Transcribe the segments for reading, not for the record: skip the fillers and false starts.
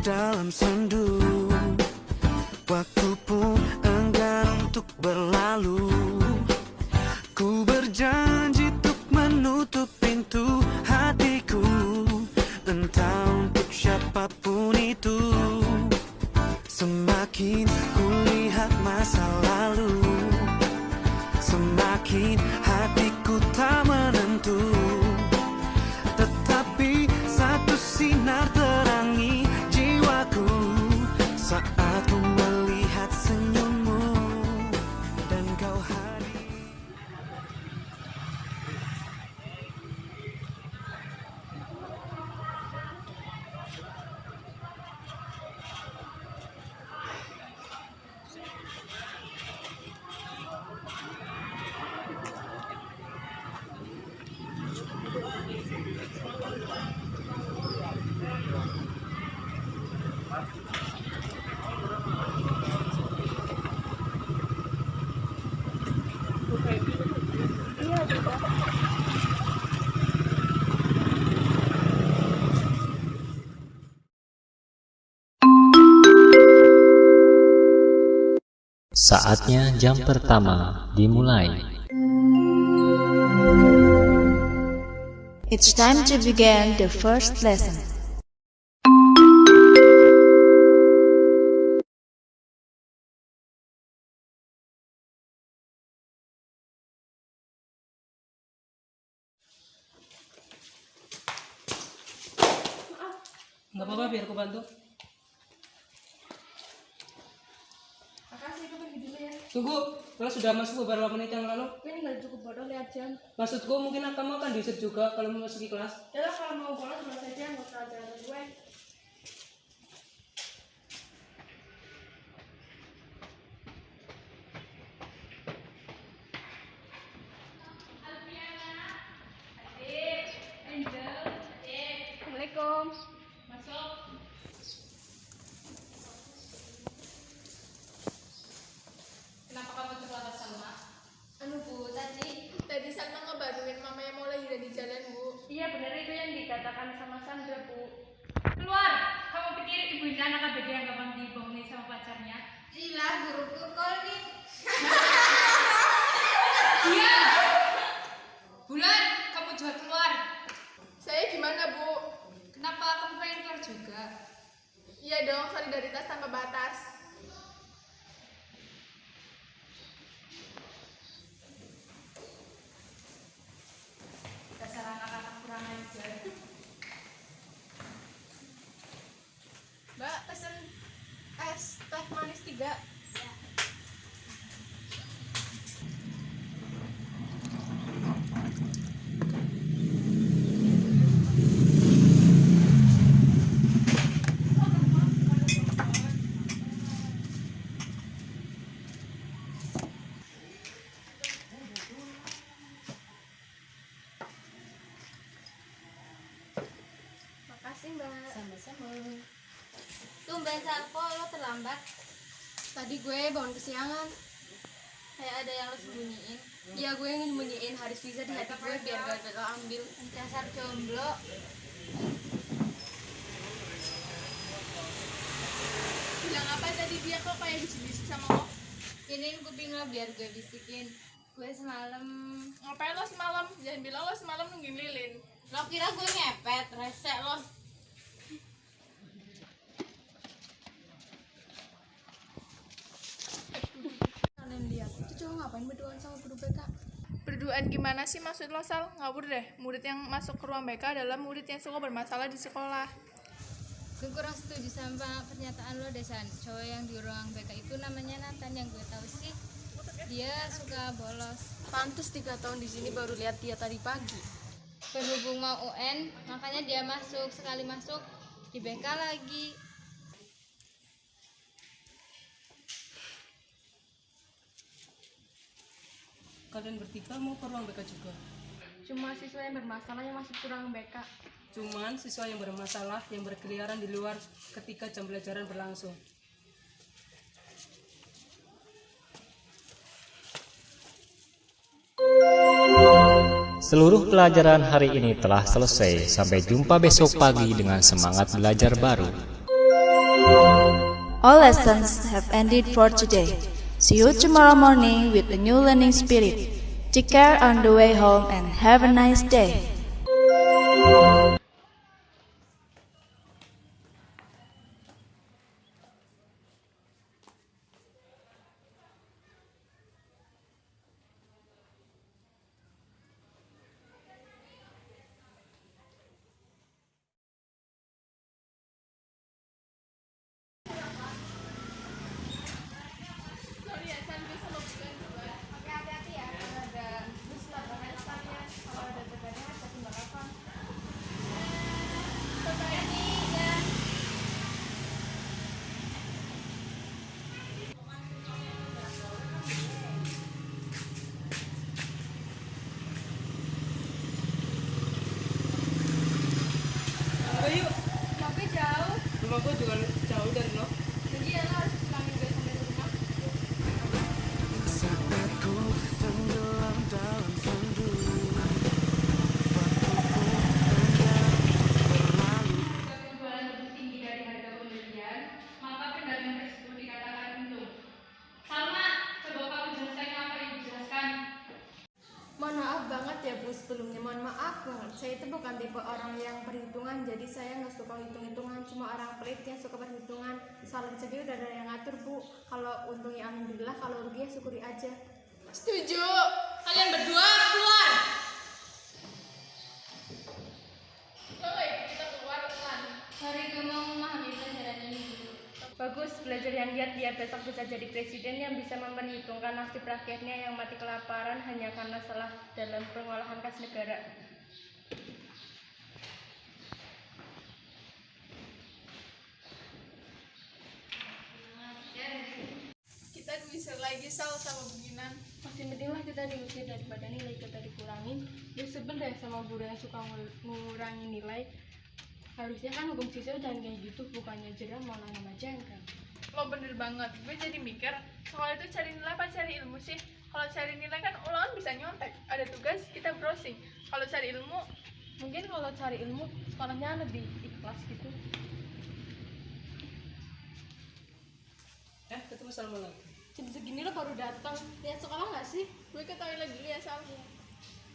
dalam sendu. Waktu pun enggan untuk berlalu. Ku berjanji untuk menutup pintu hatiku, entah untuk siapapun itu. Semakin ku lihat masa lalu, semakin hatiku tak menentu. Tetapi satu sinar terangi jiwaku saat ku melihat senyummu dan kau hadir. Saatnya jam pertama dimulai. It's time to begin the first lesson. Nggak apa-apa, biar aku bantu. Makasih, aku pergi dulu ya. Tunggu, kalau sudah masuk beberapa menit yang lalu. Ini nggak cukup bodoh, lihat jam. Maksudku mungkin kamu akan diusir juga kalau memasuki kelas. Yaudah, kalau mau bolos bolos aja, nggak usah ajaran gue. Assalamualaikum. Masuk. Kenapa kamu terlambat, Salma? Bu, tadi Salma ngebantuin mama yang mau lahir di jalan, Bu. Iya, benar itu yang dikatakan sama Sandra, Bu. Keluar! Kamu pikir ibu ini anak ABG yang gampang dibohongin sama pacarnya? Gila, guruku kol nih. Iya! Bulan, kamu juga keluar. Saya gimana, Bu? Kenapa kamu pengen keluar juga? Iya dong, solidaritas tanpa batas. Dasar anak-anak kurang ajar. Mbak, pesen es teh manis 3. Makasih, Mbak. Sama-sama. Tumben Salvo, lo terlambat. Tadi gue bangun kesiangan. Kayak ada yang lo sembunyiin. Iya, gue yang nyembunyiin Haris Riza di hati gue biar gak lo ambil. Dasar jomblo. Bilang apa tadi dia kok kayak bisik-bisik sama lo? Siniin kuping lo biar gue bisikin. Gue semalam. Ngapain lo semalam? Jangan bilang lo semalam nungguin lilin. Lo kira gue ngepet, rese lo. Kalian lihat, itu cowok ngapain berduaan sama guru BK? Berduaan gimana sih maksud lo, Sal? Ngawur deh, murid yang masuk ke ruang BK adalah murid yang suka bermasalah di sekolah. Gue kurang setuju sama pernyataan lo, Desan. Cowok yang di ruang BK itu namanya Nathan. Yang gue tahu sih dia suka bolos. Pantes 3 tahun di sini baru lihat dia tadi pagi. Berhubung mau UN, makanya dia masuk. Sekali masuk di BK lagi. Kalian bertiga mau ke ruang BK juga? Cuma siswa yang bermasalah yang masuk ke ruang BK. Cuman siswa yang bermasalah yang berkeliaran di luar ketika jam pelajaran berlangsung. Seluruh pelajaran hari ini telah selesai. Sampai jumpa besok pagi dengan semangat belajar baru. All lessons have ended for today. See you tomorrow morning with a new learning spirit. Take care on the way home and have a nice day. Sorry ya, San, gue sama bulan juga. Oke, hati-hati ya. Kalau ada bus lapangan depannya, kalau ada tekannya, hati balapan. Percaya nih, ya. Ayo yuk, Tapi jauh. rumah gue juga jauh dari lo. Jadi ya lo harus pulangin gue sampai rumah. Saat ku tenggelam dalam sendu, Jika penjualan lebih tinggi dari harga pembelian, maka pedagang tersebut dikatakan untung. Salma, coba kamu jelaskan apa yang dijelaskan. Mohon maaf banget ya Bu, sebelumnya mohon maaf banget. Saya itu bukan tipe orang yang perhitungan, jadi saya nggak suka hitung-hitungan. Cuma orang pelit yang suka perhitungan. Soal rezeki udah ada yang ngatur Bu. Kalau untungnya alhamdulillah, kalau rugi ya syukuri aja. Setuju. Kalian berdua keluar. Oi, kita keluar pelan. Hari gue mau memahami pelajaran ini dulu. Bagus, belajar yang giat biar besok bisa jadi presiden yang bisa memperhitungkan nasib rakyatnya yang mati kelaparan hanya karena salah dalam pengolahan kas negara. Kita bisa lagi sama beginian. Masih penting lah kita diusir daripada nilai kita dikurangin. Ya sebel deh sama guru yang suka mengurangi nilai. Harusnya kan hukum siswa jangan kayak gitu, bukannya jerah malah nama jengkel. Lo bener banget, gue jadi mikir sekolah itu cari nilai apa cari ilmu sih? Kalau cari nilai kan ulangan bisa nyontek, ada tugas kita browsing. Kalau cari ilmu, Mungkin kalau cari ilmu sekolahnya lebih ikhlas gitu. Ketemu Salma lagi. Jam segini lo baru datang. Lihat sekolah nggak sih? gue ke toilet dulu ya Sal.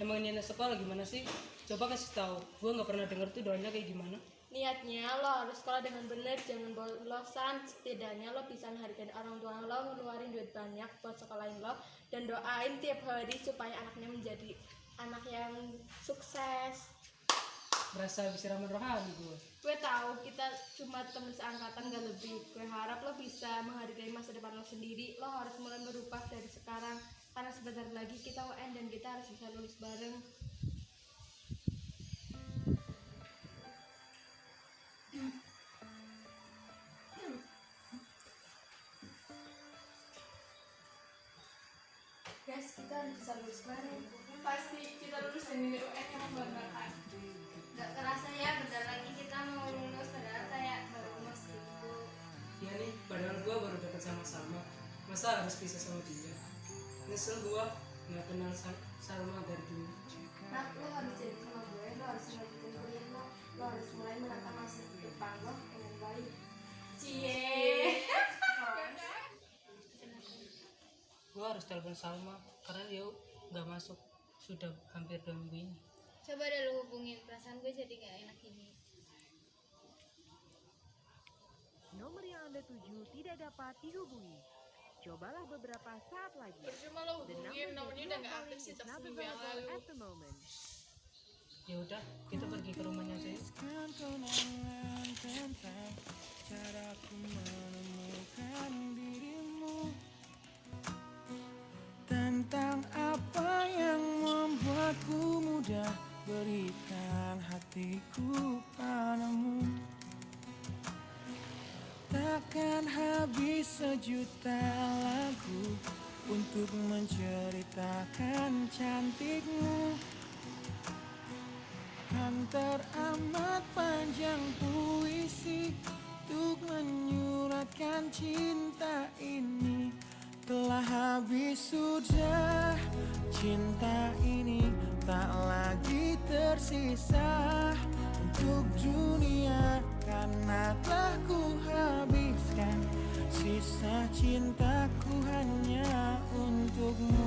Emang ini anak sekolah gimana sih? Coba kasih tahu. Gue nggak pernah denger tuh doanya kayak gimana. Niatnya lo harus sekolah dengan benar, jangan bolosan. Setidaknya lo bisa menghargai orang tua lo, ngeluarin duit banyak buat sekolahin lo, dan doain tiap hari supaya anaknya menjadi anak yang sukses. Berasa habis siraman rohani gue. Gue tahu kita cuma temen seangkatan, gak lebih. Gue harap lo bisa menghargai masa depan lo sendiri. Lo harus mulai berubah dari sekarang, karena sebentar lagi kita UN dan kita harus bisa lulus bareng. Guys, kita harus bisa lulus bareng. Pasti kita lulus dan ini UN yang membanggakan. Gak kerasa ya, bentar lagi kita mau lulus, padahal kayak baru mau seminggu. Iya nih, padahal gue baru deket sama Salma. Masa harus pisah sama dia? Nyesel gue nggak kenal Salma dari dulu. Nah, lo harus jadi sama gue, lo harus melanjutkan kuliah lo harus mulai menata masa depan lo dengan baik. Cie. Gue harus telepon Salma karena dia nggak masuk sudah hampir 2 minggu ini. Coba deh lu hubungin, perasaan gue jadi gak enak ini. Nomor yang Anda tuju tidak dapat dihubungi. Cobalah beberapa saat lagi. Percuma lo hubungin, nomornya udah gak aktif sih seminggu yang lalu. At the moment. Ya udah, kita pergi ke rumahnya aja ya. kan kenangan tentang caraku menemukan dirimu, tentang apa yang membuatku mudah berikan hatiku padamu. Takkan habis sejuta lagu untuk menceritakan cantikmu. Kan teramat panjang puisi untuk menyuratkan cinta ini. Telah habis sudah cinta ini, tak lagi tersisa untuk dunia, karena telah ku habiskan Sisa cintaku hanya untukmu.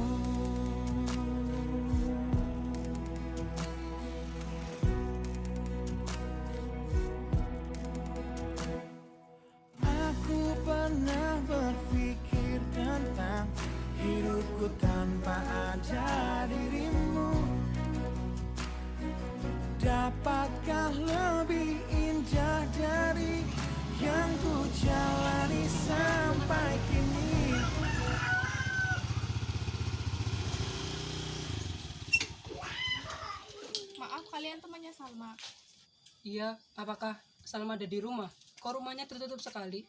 Aku pernah berpikir tentang hidupku tanpa ada dirimu. Dapatkah lebih indah dari yang ku jalani sampai kini? Maaf, kalian temannya Salma? Iya, apakah Salma ada di rumah? Kok rumahnya tertutup sekali?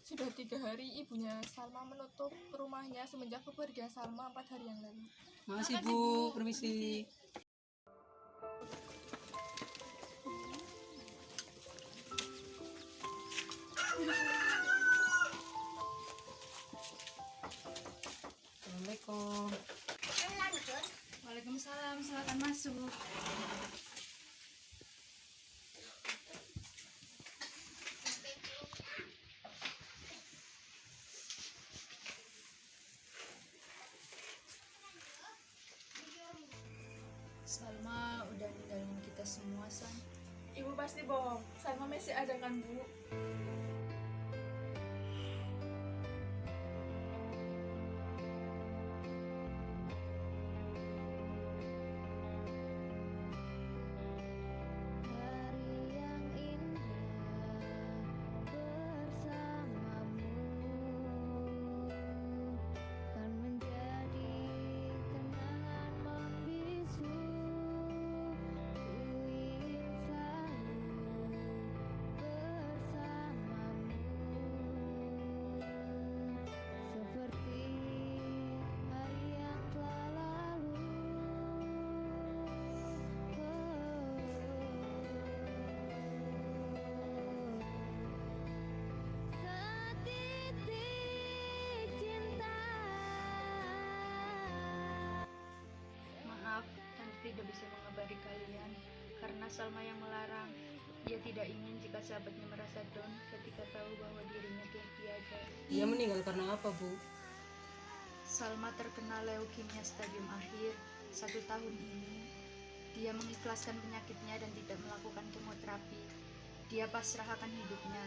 Sudah 3 hari ibunya Salma menutup rumahnya semenjak kepergian Salma 4 hari yang lalu. Makasih Bu, permisi. Assalamualaikum. Waalaikumsalam, silakan masuk. Salma udah ninggalin kita semua, San. Ibu pasti bohong, Salma masih ada kan, Bu? Maaf, Tante tidak bisa mengabari kalian karena Salma yang melarang. Ia tidak ingin jika sahabatnya merasa down ketika tahu bahwa dirinya telah tiada. Dia meninggal karena apa, Bu? Salma terkena leukemia stadium akhir 1 tahun ini. Dia mengikhlaskan penyakitnya dan tidak melakukan kemoterapi. Dia pasrahkan hidupnya.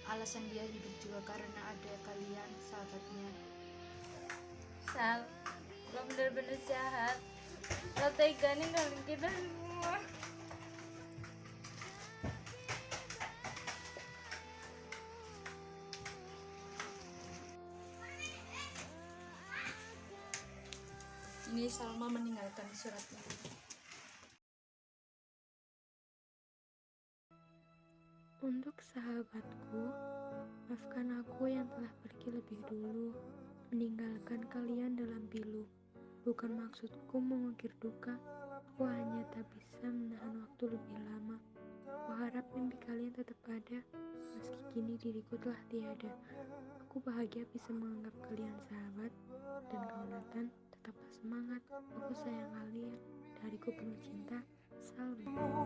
Alasan dia hidup juga karena ada kalian, sahabatnya. Sal, lo bener-bener jahat. Lo tega ninggalin kita semua. Ini Salma meninggalkan suratnya. Untuk sahabatku, maafkan aku yang telah pergi lebih dulu, meninggalkan kalian dalam pilu. Bukan maksudku mengukir duka, aku hanya tak bisa menahan waktu lebih lama. Aku harap mimpi kalian tetap ada, meski kini diriku telah tiada. Aku bahagia bisa menganggap kalian sahabat, dan kau Nathan, tetaplah semangat. Aku sayang kalian, dariku penuh cinta, Salma.